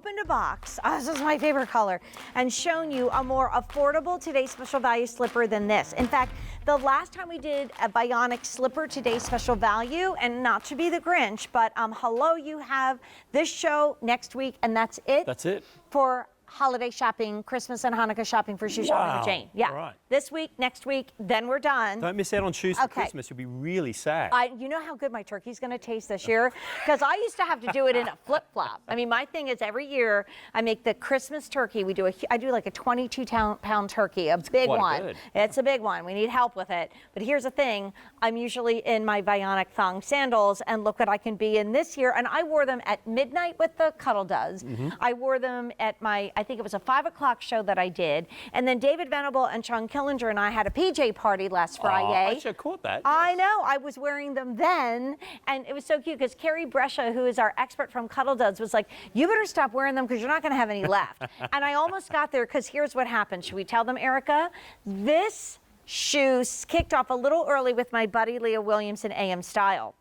opened a box, this is my favorite color, and shown you a more affordable today's special value slipper than this. In fact, the last time we did a Vionic slipper, today's special value, and not to be the Grinch, but hello, you have this show next week, and that's it. That's it. For holiday shopping, Christmas and Hanukkah shopping for shoe shopping with Jane. Yeah. Right. This week, next week, then we're done. Don't miss out on shoes for Christmas. You'll be really sad. You know how good my turkey's going to taste this year? Because I used to have to do it in a flip-flop. I mean, my thing is every year I make the Christmas turkey. I do like a 22-pound turkey, a big one. Good. It's a big one. We need help with it. But here's the thing. I'm usually in my Vionic thong sandals, and look what I can be in this year. And I wore them at midnight with the Cuddle Duds. I wore them at my, I think it was a 5 o'clock show that I did. And then David Venable and Sean Killinger and I had a PJ party last Friday. I should have caught that. I know. I was wearing them then. And it was so cute because Carrie Brescia, who is our expert from Cuddle Duds, was like, you better stop wearing them because you're not going to have any left. And I almost got there because here's what happened. Should we tell them, Erica? This shoe kicked off a little early with my buddy Leah Williams in AM Style.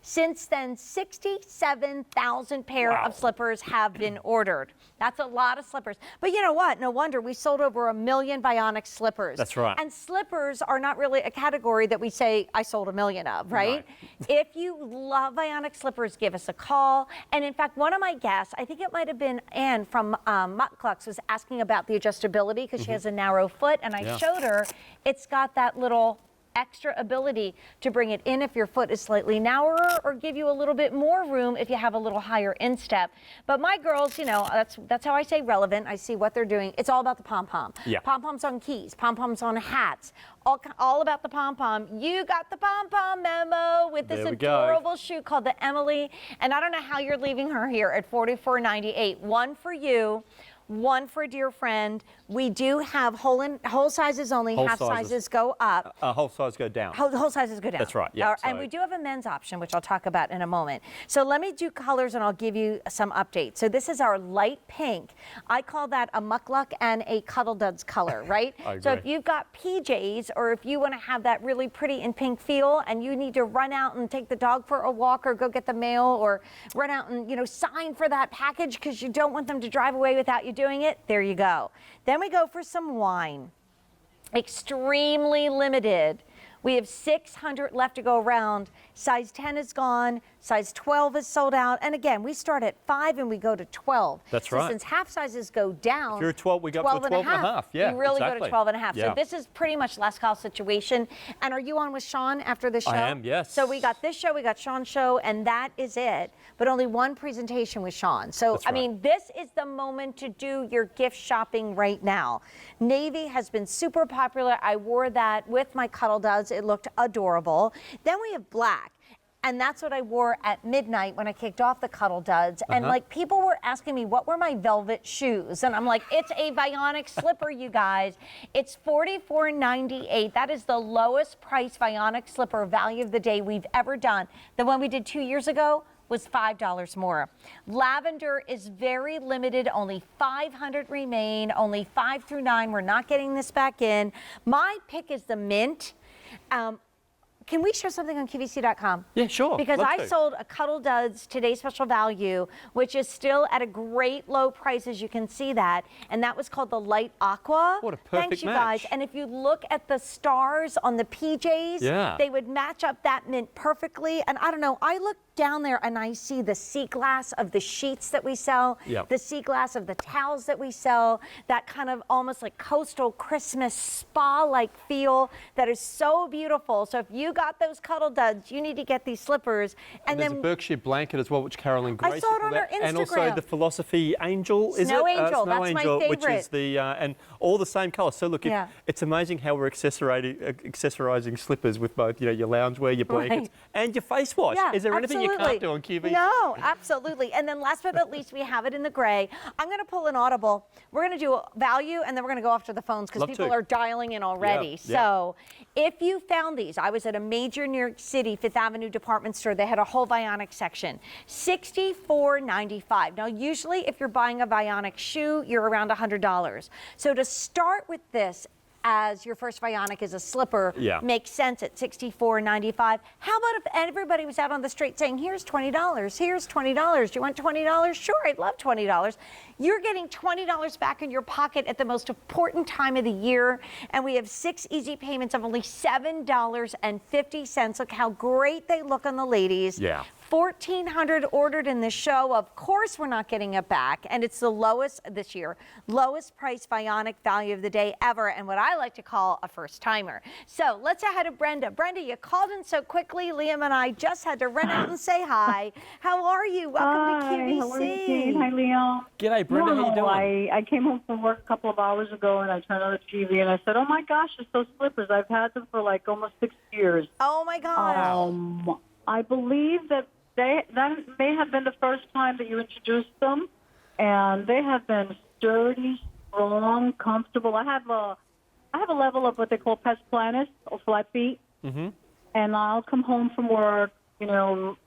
Since then, 67,000 pair of slippers have been ordered. That's a lot of slippers. But you know what? No wonder we sold over 1 million Vionic slippers. That's right. And slippers are not really a category that we say, I sold 1 million of, right? No. If you love Vionic slippers, give us a call. And in fact, one of my guests, I think it might have been Ann from Mutt Clucks, was asking about the adjustability because she has a narrow foot. And I showed her, it's got that little extra ability to bring it in if your foot is slightly narrower or give you a little bit more room if you have a little higher instep. But my girls, you know, that's how I say relevant. I see what they're doing. It's all about the pom-pom. Yeah. Pom-poms on keys, pom-poms on hats, all about the pom-pom. You got the pom-pom memo with this adorable shoe called the Emily. And I don't know how you're leaving her here at $44.98. One for you. One for a dear friend. We do have whole sizes only. Half sizes go up. Whole size go down. Whole sizes go down. That's right. Yeah. And we do have a men's option, which I'll talk about in a moment. So let me do colors, and I'll give you some updates. So this is our light pink. I call that a muckluck and a Cuddle Duds color, right? I agree. So if you've got PJs, or if you want to have that really pretty and pink feel, and you need to run out and take the dog for a walk, or go get the mail, or run out and sign for that package because you don't want them to drive away without you doing it, there you go. Then we go for some wine. Extremely limited. We have 600 left to go around. Size 10 is gone. Size 12 is sold out. And again, we start at 5 and we go to 12. That's right. Since half sizes go down, if you're a 12, we go up to 12 and a half. Yeah, you really go to 12 and a half. Yeah. So this is pretty much last call situation. And are you on with Sean after the show? I am, yes. So we got this show, we got Sean's show, and that is it. But only one presentation with Sean. So, That's right. I mean, this is the moment to do your gift shopping right now. Navy has been super popular. I wore that with my Cuddle Duds. It looked adorable. Then we have black. And that's what I wore at midnight when I kicked off the Cuddle Duds. And like, people were asking me, what were my velvet shoes? And I'm like, it's a Vionic slipper, you guys. It's $44.98. That is the lowest price Vionic slipper value of the day we've ever done. The one we did 2 years ago was $5 more. Lavender is very limited. Only 500 remain. Only 5 through 9. We're not getting this back in. My pick is the mint. Can we show something on QVC.com? Yeah, sure. Because I sold a Cuddle Duds today's special value, which is still at a great low price, as you can see that. And that was called the Light Aqua. What a perfect Thanks, you match. guys. And if you look at the stars on the PJs, they would match up that mint perfectly. And I don't know, I look down there and I see the sea glass of the sheets that we sell, the sea glass of the towels that we sell, that kind of almost like coastal Christmas spa-like feel that is so beautiful. So if you got those Cuddle Duds, you need to get these slippers. And there's a Berkshire blanket as well, which Carolyn Grace. I saw it on her Instagram. And also the Philosophy Angel, is Snow it? Angel, Snow that's Angel, my favorite. which is the, and all the same colour. So look, it's amazing how we're accessorizing slippers with both, your loungewear, your blankets, and your face wash. Is there anything you can't do on QVC? No, absolutely. And then last but not least, we have it in the gray. I'm going to pull an audible. We're going to do value, and then we're going to go off to the phones because people are dialing in already. So if you found these, I was at a major New York City Fifth Avenue department store. They had a whole Vionic section. $64.95. Now, usually if you're buying a Vionic shoe, you're around $100. So to start with this, as your first Vionic is a slipper Yeah. makes sense at $64.95. How about if everybody was out on the street saying, here's $20, here's $20. Do you want $20? Sure, I'd love $20. You're getting $20 back in your pocket at the most important time of the year. And we have 6 easy payments of only $7.50. Look how great they look on the ladies. Yeah. 1,400 ordered in the show. Of course, we're not getting it back. And it's the lowest this year, lowest price Vionic value of the day ever. And what I like to call a first timer. So let's ahead of Brenda. Brenda, you called in so quickly. Liam and I just had to run out and say hi. How are you? Welcome to QVC. How are you, Jane? Hi, Liam. G'day, Brenda. How you doing? I came home from work a couple of hours ago, and I turned on the TV, and I said, oh, my gosh, it's those slippers. I've had them for like almost 6 years. Oh, my gosh. I believe that that may have been the first time that you introduced them, and they have been sturdy, strong, comfortable. I have a level of what they call pes planus, or flat feet, and I'll come home from work, wash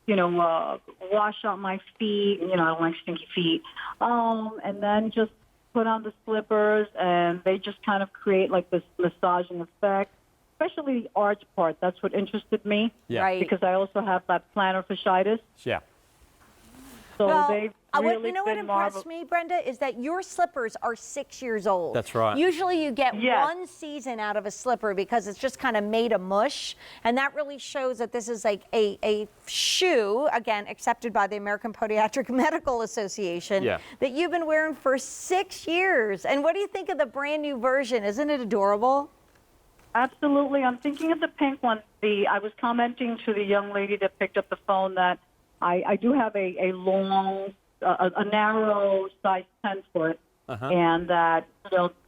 out my feet. I don't like stinky feet, and then just put on the slippers, and they just kind of create like this massaging effect. Especially the arch part. That's what interested me. Yeah. Right. Because I also have that plantar fasciitis. Yeah. So Well, they've really you know what been impressed me, Brenda, is that your slippers are 6 years old. That's right. Usually you get Yes. one season out of a slipper because it's just kind of made of mush. And that really shows that this is like a shoe, again, accepted by the American Podiatric Medical Association, Yeah. that you've been wearing for 6 years. And what do you think of the brand new version? Isn't it adorable? Absolutely. I'm thinking of the pink one. I was commenting to the young lady that picked up the phone that I do have a long, a narrow size 10 foot, and that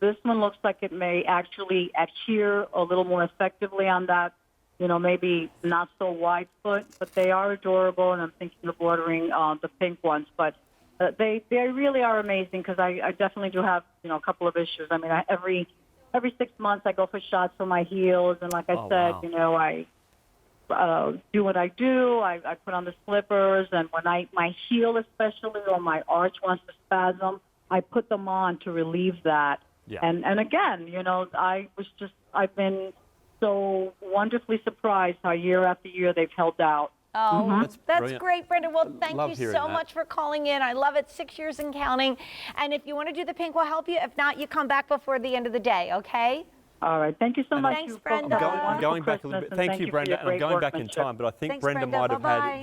this one looks like it may actually adhere a little more effectively on that, maybe not so wide foot, but they are adorable, and I'm thinking of ordering the pink ones. But they really are amazing because I definitely do have a couple of issues. I mean, every 6 months I go for shots for my heels, and like I said, wow. I do what I do. I put on the slippers, and when my heel especially or my arch wants to spasm, I put them on to relieve that. Yeah. And again, I've been so wonderfully surprised how year after year they've held out. Oh, that's brilliant. great, Brenda. Well, thank Love you hearing so that. much for calling in. I love it. 6 years and counting. And if you want to do the pink, we'll help you. If not, you come back before the end of the day, okay? All right. Thank you so much. Thanks, You folks Brenda. have a I'm wonderful going back a little bit. Christmas, Thank you, for Brenda. your And I'm great going back in workmanship. time, but I think Thanks, Brenda Brenda. might have Bye-bye.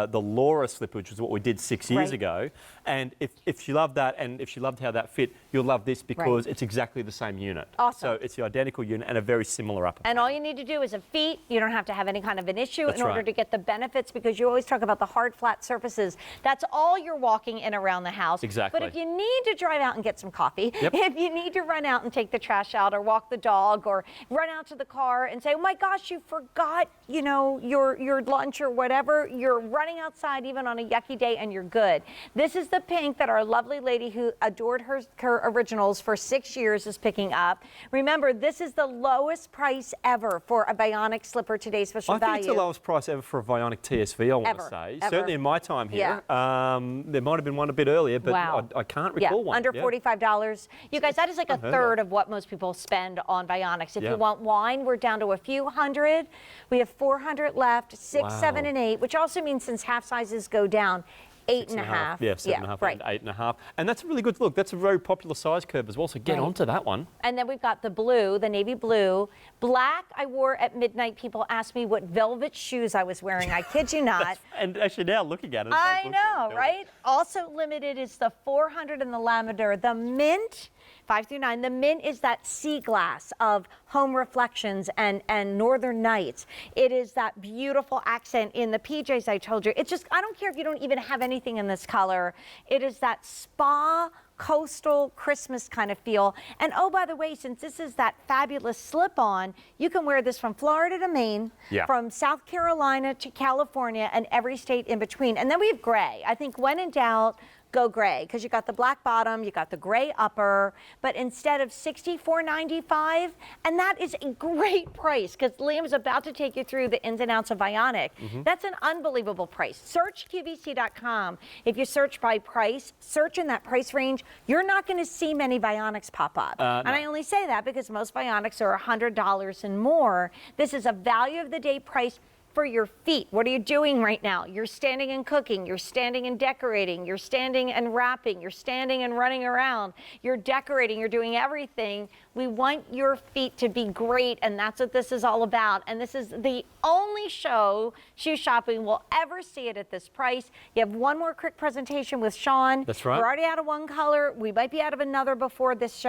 had the Laura slipper, which is what we did 6 years Right. ago. And if she loved that, and if she loved how that fit, you'll love this because it's exactly the same unit. Awesome. So it's the identical unit and a very similar upper. And all you need to do is a feet. You don't have to have any kind of an issue That's in order right. to get the benefits, because you always talk about the hard, flat surfaces. That's all you're walking in around the house. Exactly. But if you need to drive out and get some coffee, Yep. if you need to run out and take the trash out or walk the dog or run out to the car and say, oh my gosh, you forgot, your lunch or whatever, you're running outside even on a yucky day and you're good. This is the pink that our lovely lady who adored her originals for 6 years is picking up. Remember, this is the lowest price ever for a Vionic slipper, today's special I value. think it's the lowest price ever for a Vionic TSV, I want Ever, to say. ever. Certainly in my time here. Yeah. There might have been one a bit earlier, but Wow. I can't recall one. Under Yeah. $45. You guys, that is like a Unheard third of. of what most people spend on Vionics. If Yeah. you want wine, we're down to a few hundred. We have 400 left, 6, Wow. 7, and 8, which also means since half sizes go down, 8.5. Yeah, 7.5 right. and 8.5. And that's a really good look. That's a very popular size curve as well, so get Right. onto that one. And then we've got the blue, the navy blue. Black, I wore at midnight. People asked me what velvet shoes I was wearing. I kid you not. And actually now looking at it. I know, right? Also limited is the 400 and the lavender. The mint, 5 through 9, the mint is that sea glass of home reflections and northern nights. It is that beautiful accent in the PJs I told you. It's just, I don't care if you don't even have anything in this color. It is that spa, coastal Christmas kind of feel. And oh, by the way, since this is that fabulous slip-on, you can wear this from Florida to Maine, Yeah. from South Carolina to California, and every state in between. And then we have gray. I think when in doubt, go gray, because you got the black bottom, you got the gray upper, but instead of $64.95, and that is a great price, because Liam's about to take you through the ins and outs of Vionic. That's an unbelievable price. Search QVC.com. If you search by price, search in that price range, you're not going to see many Vionics pop up. And I only say that because most Vionics are $100 and more. This is a value of the day price for your feet. What are you doing right now? You're standing and cooking, you're standing and decorating, you're standing and wrapping, you're standing and running around, you're decorating, you're doing everything. We want your feet to be great, and that's what this is all about. And this is the only show shoe shopping will ever see it at this price. You have one more quick presentation with Sean. That's right. We're already out of one color. We might be out of another before this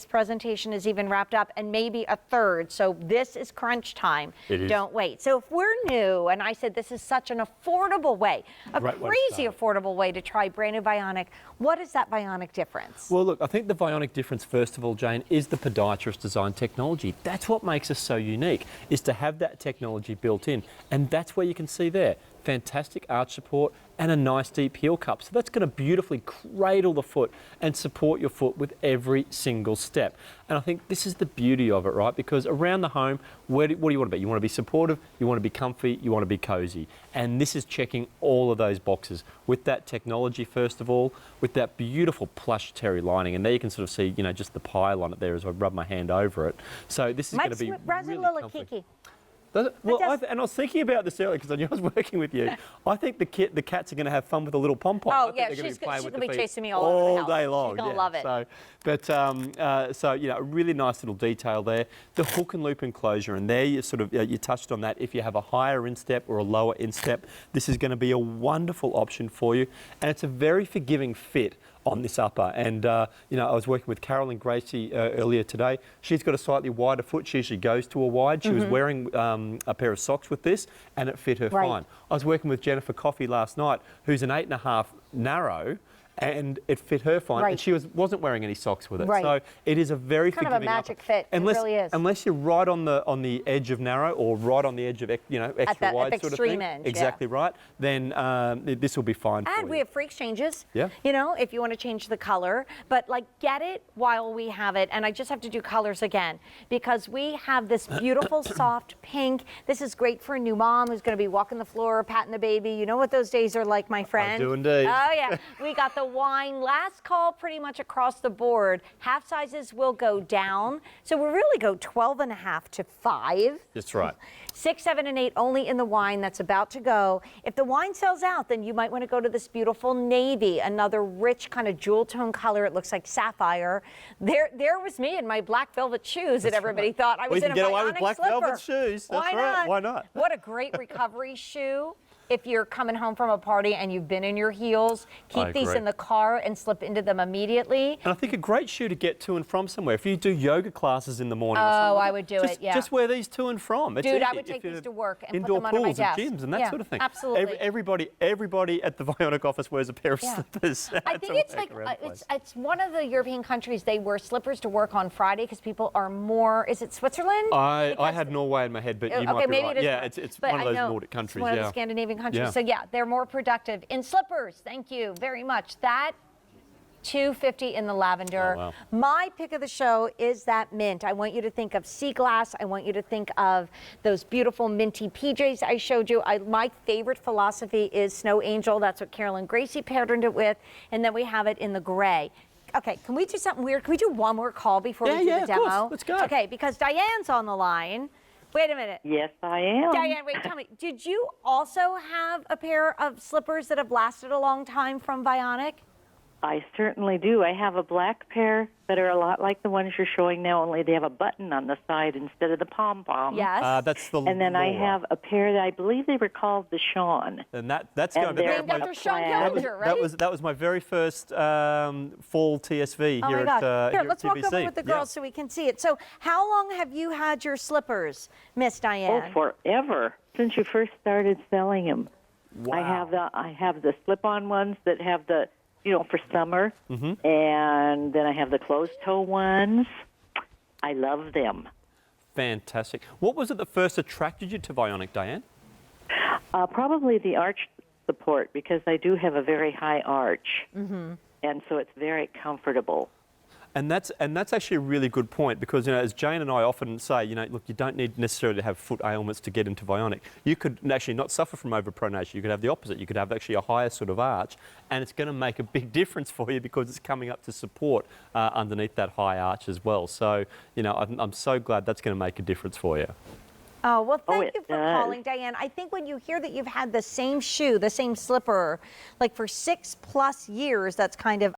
presentation is even wrapped up, and maybe a third. So this is crunch time. It is. Don't wait. So if we're new, and I said this is such an affordable way, crazy affordable way to try brand new Vionic, what is that Vionic difference? Well, look, I think the Vionic difference, first of all, Jane, is the podiatrist design technology. That's what makes us so unique, is to have that technology built in. And that's where you can see there, fantastic arch support and a nice deep heel cup. So that's going to beautifully cradle the foot and support your foot with every single step. And I think this is the beauty of it, right? Because around the home, what do you want to be? You want to be supportive, you want to be comfy, you want to be cozy. And this is checking all of those boxes with that technology, first of all, with that beautiful plush terry lining. And there you can sort of see, you know, just the pile on it there as I rub my hand over it. So this is going to be really comfy. Kiki. Well, and I was thinking about this earlier because I knew I was working with you. I think the cats are going to have fun with the little pom-pom. Oh, yeah, she's going to be chasing me all over the house. Day long. She's going to love it. So, you know, a really nice little detail there. The hook and loop enclosure, and there you sort of, you touched on that. If you have a higher instep or a lower instep, this is going to be a wonderful option for you. And it's a very forgiving fit on this upper. And, you know, I was working with Carolyn Gracie earlier today. She's got a slightly wider foot. She usually goes to a wide. She was wearing a pair of socks with this, and it fit her fine. I was working with Jennifer Coffey last night, who's an 8.5 narrow, and it fit her fine, and she wasn't wearing any socks with it. So it is a very forgiving kind of a magic upper. fit. It really is. Unless you're right on the edge of narrow or right on the edge of extra wide sort of thing. End, exactly right. Then this will be fine for you. And we have free exchanges. Yeah. You know, if you want to change the color, but like get it while we have it. And I just have to do colors again because we have this beautiful soft pink. This is great for a new mom who's going to be walking the floor, patting the baby. You know what those days are like, my friend. I do indeed. Oh yeah. We got the wine last call pretty much across the board. Half sizes will go down. So we really go 12.5 to 5. That's right. 6, 7, and 8 only in the wine that's about to go. If the wine sells out, then you might want to go to this beautiful navy, another rich kind of jewel tone color. It looks like sapphire. There was me in my black velvet shoes that everybody thought I was in a Vionic slipper. We can get away with black velvet shoes. That's right. Why not? What a great recovery shoe. If you're coming home from a party and you've been in your heels, keep these in the car and slip into them immediately. And I think a great shoe to get to and from somewhere. If you do yoga classes in the morning or something, I would do it, yeah. Just wear these to and from. It's Dude, easy. I would take these to work and indoor put them under my pools desk. and gyms and that sort of thing. Absolutely. Everybody at the Vionic office wears a pair of slippers. I think it's like, it's one of the European countries, they wear slippers to work on Friday because people are more, is it Switzerland? I had Norway in my head, but you might be right. It's one of those Nordic countries. One of the Scandinavian countries. So yeah, they're more productive in slippers. Thank you very much. That $250 in the lavender. Oh, wow. My pick of the show is that mint. I want you to think of sea glass. I want you to think of those beautiful minty PJs I showed you. My favorite philosophy is Snow Angel. That's what Carolyn Gracie patterned it with. And then we have it in the gray. Okay, can we do something weird? Can we do one more call before we do the demo? Of course. Let's go. Okay, because Diane's on the line. Wait a minute. Yes, I am. Diane, wait, tell me, did you also have a pair of slippers that have lasted a long time from Vionic? I certainly do. I have a black pair that are a lot like the ones you're showing now, only they have a button on the side instead of the pom-pom. Yes. That's the And then I have a pair that I believe they were called the Sean. And that's going to be named after Sean Kellinger, right? That was my very first fall TSV here at QVC. Here, let's walk over with the girls so we can see it. So how long have you had your slippers, Miss Diane? Oh, forever. Since you first started selling them. Wow. I have the slip-on ones that have the, for summer. And then I have the closed-toe ones. I love them. Fantastic. What was it that first attracted you to Vionic, Diane? Probably the support because I do have a very high arch, and so it's very comfortable. And that's actually a really good point because, as Jane and I often say, look, you don't need necessarily to have foot ailments to get into Vionic. You could actually not suffer from overpronation. You could have the opposite. You could have actually a higher sort of arch, and it's going to make a big difference for you because it's coming up to support underneath that high arch as well. So, I'm so glad that's going to make a difference for you. Oh, well, thank it you for does. calling, Diane. I think when you hear that you've had the same shoe, the same slipper, like for 6+ years, that's kind of